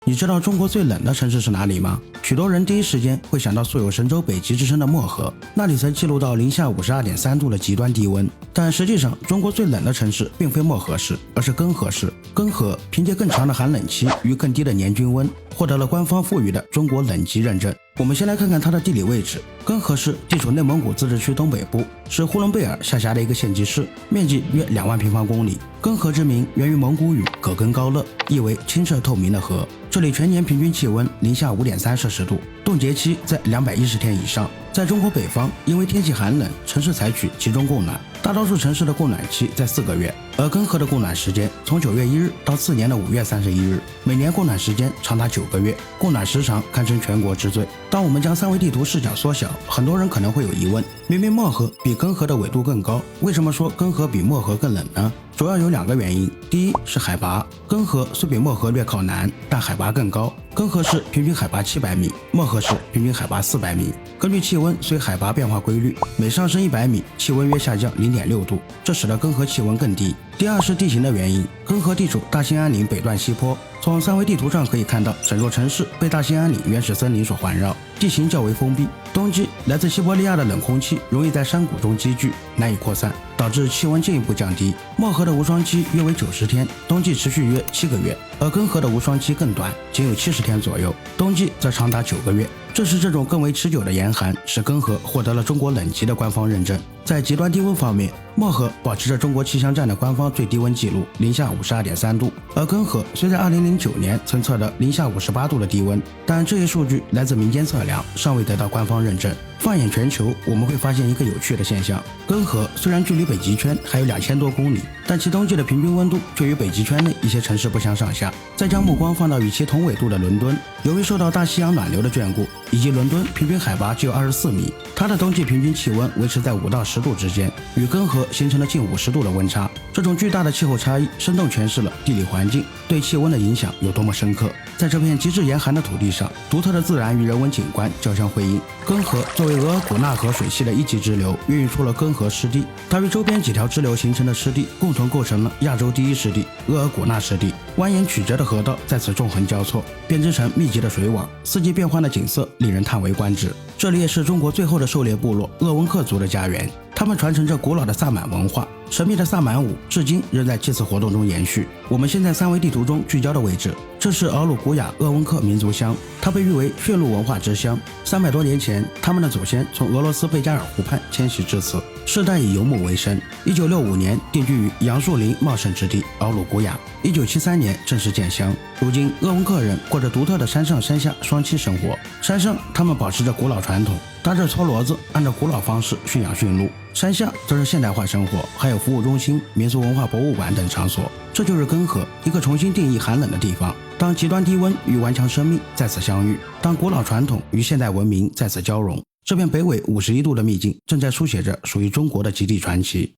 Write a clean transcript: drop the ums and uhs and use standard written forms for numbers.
你知道中国最冷的城市是哪里吗？许多人第一时间会想到素有神州北极之称的漠河，那里曾记录到零下52.3度的极端低温。但实际上，中国最冷的城市并非漠河市，而是根河市。根河凭借更长的寒冷期与更低的年均温，获得了官方赋予的中国冷极认证。我们先来看看它的地理位置。根河市地处内蒙古自治区东北部，是呼伦贝尔下辖的一个县级市，面积约2万平方公里。根河之名源于蒙古语葛根高勒，意为清澈透明的河。这里全年平均气温零下5.3摄氏度，冻结期在210天以上。在中国北方，因为天气寒冷，城市采取集中供暖，大多数城市的供暖期在4个月，而根河的供暖时间从9月1日到次年的5月31日，每年供暖时间长达9个月，供暖时长堪称全国之最。当我们将三维地图视角缩小，很多人可能会有疑问：明明漠河比根河的纬度更高，为什么说根河比漠河更冷呢？主要有2个原因。第一是海拔，根河虽比漠河略靠南，但海拔更高。根河市平均海拔700米，漠河市平均海拔400米。根据气温随海拔变化规律，每上升100米，气温约下降0.6度，这使得根河气温更低。第二是地形的原因，根河地处大兴安岭北段西坡，从三维地图上可以看到，整座城市被大兴安岭原始森林所环绕，地形较为封闭。冬季来自西伯利亚的冷空气容易在山谷中积聚，难以扩散，导致气温进一步降低。漠河的无霜期约为90天，冬季持续约7个月，而根河的无霜期更短，仅有70天左右，冬季则长达9个月。正是这种更为持久的严寒，使根河获得了中国冷极的官方认证。在极端低温方面，漠河保持着中国气象站的官方最低温记录零下52.3度，而根河虽在2009年曾测得零下58度的低温，但这些数据来自民间测量，尚未得到官方认证。放眼全球，我们会发现一个有趣的现象：根河虽然距离北极圈还有2000多公里，但其冬季的平均温度却与北极圈内一些城市不相上下。再将目光放到与其同纬度的伦敦，由于受到大西洋暖流的眷顾，以及伦敦平均海拔只有24米，它的冬季平均气温维持在5到10度之间，与根河形成了近50度的温差。这种巨大的气候差异生动诠释了地理环境对气温的影响有多么深刻。在这片极致严寒的土地上，独特的自然与人文景观交相辉映。根河作为额尔古纳河水系的一级支流，孕育出了根河湿地，它与周边几条支流形成的湿地共同构成了亚洲第一湿地额尔古纳湿地。蜿蜒曲折的河道在此纵横交错，编织成密集的水网，四季变换的景色令人叹为观止。这里也是中国最后的狩猎部落鄂温克族的家园，他们传承着古老的萨满文化，神秘的萨满舞至今仍在祭祀活动中延续。我们现在三维地图中聚焦的位置，这是奥鲁古雅鄂温克民族乡，它被誉为驯鹿文化之乡。300多年前，他们的祖先从俄罗斯贝加尔湖畔迁徙至此，世代以游牧为生。1965年定居于杨树林茂盛之地奥鲁古雅，1973年正式建乡。如今，鄂温克人过着独特的山上山下双栖生活。山上，他们保持着古老传统，搭着搓骡子，按照古老方式驯养驯鹿；山下则是现代化生活，还有服务中心、民俗文化博物馆等场所。这就是根河，一个重新定义寒冷的地方。当极端低温与顽强生命在此相遇，当古老传统与现代文明在此交融，这片北纬51度的秘境正在书写着属于中国的极地传奇。